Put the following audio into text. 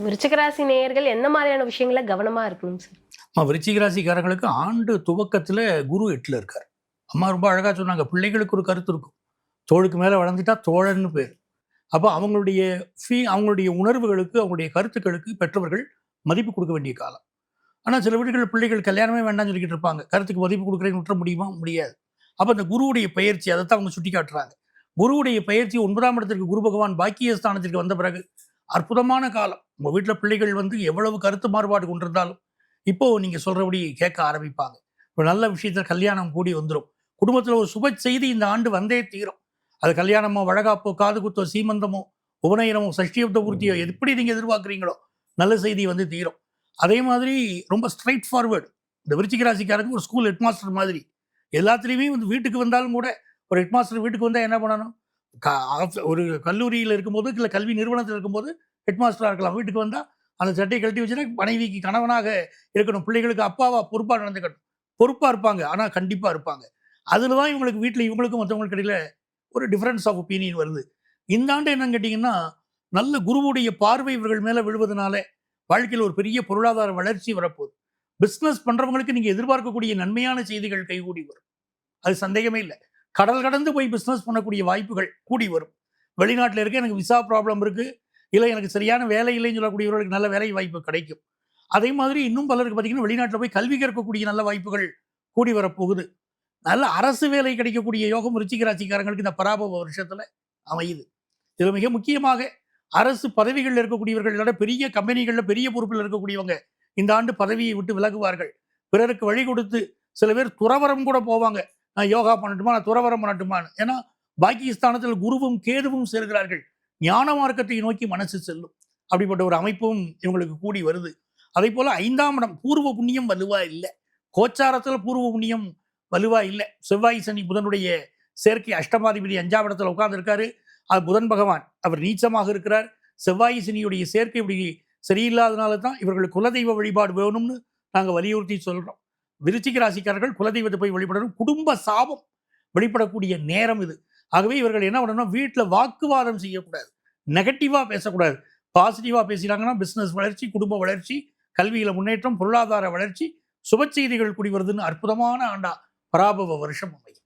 விருச்சிக ராசி நேயர்கள் எந்த மாதிரியான விஷயங்கள கவனமா இருக்கணும் சார்? விருச்சிக ராசிக்காரங்களுக்கு ஆண்டு துவக்கத்தில் குரு 8ல் இருக்கார். அம்மா ரொம்ப அழகாக சொன்னாங்க, பிள்ளைகளுக்கு ஒரு கருத்து இருக்கும். தோளுக்கு மேலே வளர்ந்துட்டா தோழன்னு பேர். அப்போ அவங்களுடைய உணர்வுகளுக்கு, அவங்களுடைய கருத்துக்களுக்கு பெற்றவர்கள் மதிப்பு கொடுக்க வேண்டிய காலம். ஆனால் சில வீடுகள் பிள்ளைகள் கல்யாணமே வேண்டாம்னு சொல்லிக்கிட்டு இருப்பாங்க. கருத்துக்கு மதிப்பு கொடுக்குறேன்னு விட்டுற முடியுமா? முடியாது. அப்போ அந்த குருவுடைய பயிற்சி அதைத்தான் அவங்க சுட்டி காட்டுறாங்க. குருவுடைய பயிற்சி 9ஆம் இடத்திற்கு குரு பகவான் பாக்கியஸ்தானத்திற்கு வந்த பிறகு அற்புதமான காலம். உங்கள் வீட்டில் பிள்ளைகள் எவ்வளவு கருத்து மாறுபாடு கொண்டிருந்தாலும் இப்போ நீங்கள் சொல்கிறபடி கேட்க ஆரம்பிப்பாங்க. ஒரு நல்ல விஷயத்தில் கல்யாணம் கூடி வந்துடும். குடும்பத்தில் ஒரு சுப செய்தி இந்த ஆண்டு வந்தே தீரும். அது கல்யாணமோ, வழகாப்போ, காது குத்தோ, சீமந்தமோ, உபநயனமோ, சஷ்டியப்த பூர்த்தியோ, எப்படி நீங்கள் எதிர்பார்க்குறீங்களோ நல்ல செய்தி தீரும். அதே மாதிரி ரொம்ப ஸ்ட்ரைட் ஃபார்வேர்டு. இந்த விருச்சிக ராசிக்காரங்க ஒரு ஸ்கூல் ஹெட்மாஸ்டர் மாதிரி. எல்லாத்துலேயுமே வீட்டுக்கு வந்தாலும் கூட ஒரு ஹெட்மாஸ்டர் வீட்டுக்கு வந்தால் என்ன பண்ணணும்? ஒரு கல்லூரியில் இருக்கும்போது இல்லை கல்வி நிறுவனத்தில் இருக்கும்போது ஹெட்மாஸ்டராக இருக்கலாம். வீட்டுக்கு வந்தால் அந்த சட்டையை கழட்டி வச்சுன்னா மனைவிக்கு கணவனாக இருக்கணும், பிள்ளைகளுக்கு அப்பாவா பொறுப்பாக நடந்துக்கணும். பொறுப்பாக இருப்பாங்க, ஆனால் கண்டிப்பாக இருப்பாங்க. அதில் தான் வீட்டில் இவங்களுக்கும் மற்றவங்களுக்கு இடையில ஒரு டிஃப்ரென்ஸ் ஆஃப் ஒப்பீனியன் வருது. இந்த ஆண்டு என்னன்னு கேட்டிங்கன்னா, நல்ல குருவுடைய பார்வை இவர்கள் மேலே விழுவதனால வாழ்க்கையில் ஒரு பெரிய பொருளாதார வளர்ச்சி வரப்போகுது. பிஸ்னஸ் பண்ணுறவங்களுக்கு நீங்கள் எதிர்பார்க்கக்கூடிய நன்மையான செய்திகள் கைகூடி வரும். அது சந்தேகமே இல்லை. கடல் கடந்து போய் பிஸ்னஸ் பண்ணக்கூடிய வாய்ப்புகள் கூடி வரும். வெளிநாட்டில் இருக்க எனக்கு விசா ப்ராப்ளம் இருக்குது, இல்லை எனக்கு சரியான வேலை இல்லைன்னு சொல்லக்கூடியவர்களுக்கு நல்ல வேலை வாய்ப்பு கிடைக்கும். அதே மாதிரி இன்னும் பலருக்கு பார்த்தீங்கன்னா வெளிநாட்டில் போய் கல்வி கற்கக்கூடிய நல்ல வாய்ப்புகள் கூடி வரப்போகுது. நல்ல அரசு வேலை கிடைக்கக்கூடிய யோகம் விருச்சிக ராசிக்காரங்களுக்கு இந்த பராபவ வருஷத்தில் அமையுது. இதில் மிக முக்கியமாக அரசு பதவிகளில் இருக்கக்கூடியவர்களோட பெரிய கம்பெனிகளில் பெரிய பொறுப்பில் இருக்கக்கூடியவங்க இந்த ஆண்டு பதவியை விட்டு விலகுவார்கள். பிறருக்கு வழி கொடுத்து சில பேர் துறவரம் கூட போவாங்க. நான் யோகா பண்ணட்டுமா, நான் துறவரம் பண்ணட்டுமான்னு. ஏன்னா பாக்கியஸ்தானத்தில் குருவும் கேதுவும் சேர்கிறார்கள். ஞான மார்க்கத்தை நோக்கி மனசு செல்லும். அப்படிப்பட்ட ஒரு அமைப்பும் இவங்களுக்கு கூடி வருது. அதே போல 5ஆம் இடம் பூர்வ புண்ணியம் வலுவா இல்லை. கோச்சாரத்தில் பூர்வ புண்ணியம் வலுவா இல்லை. செவ்வாய் சனி புதனுடைய சேர்க்கை அஷ்டமாதிபதி 5ஆம் இடத்துல உட்கார்ந்து இருக்காரு. அது புதன் பகவான் அவர் நீச்சமாக இருக்கிறார். செவ்வாய் சனியுடைய சேர்க்கை இப்படி சரியில்லாதனால தான் இவர்கள் குலதெய்வ வழிபாடு வேணும்னு நாங்கள் வலியுறுத்தி சொல்கிறோம். விருச்சிக ராசிக்காரர்கள் குலதெய்வத்தை போய் வழிபடணும். குடும்ப சாபம் வெளிப்படக்கூடிய நேரம் இது. ஆகவே இவர்கள் என்ன பண்ணணும், வீட்டில் வாக்குவாதம் செய்யக்கூடாது, நெகட்டிவாக பேசக்கூடாது. பாசிட்டிவாக பேசினாங்கன்னா பிஸ்னஸ் வளர்ச்சி, குடும்ப வளர்ச்சி, கல்வியில் முன்னேற்றம், பொருளாதார வளர்ச்சி, சுப செய்திகள் கூடி வருதுன்னு அற்புதமான ஆண்டா பராபவ வருஷம் அமையும்.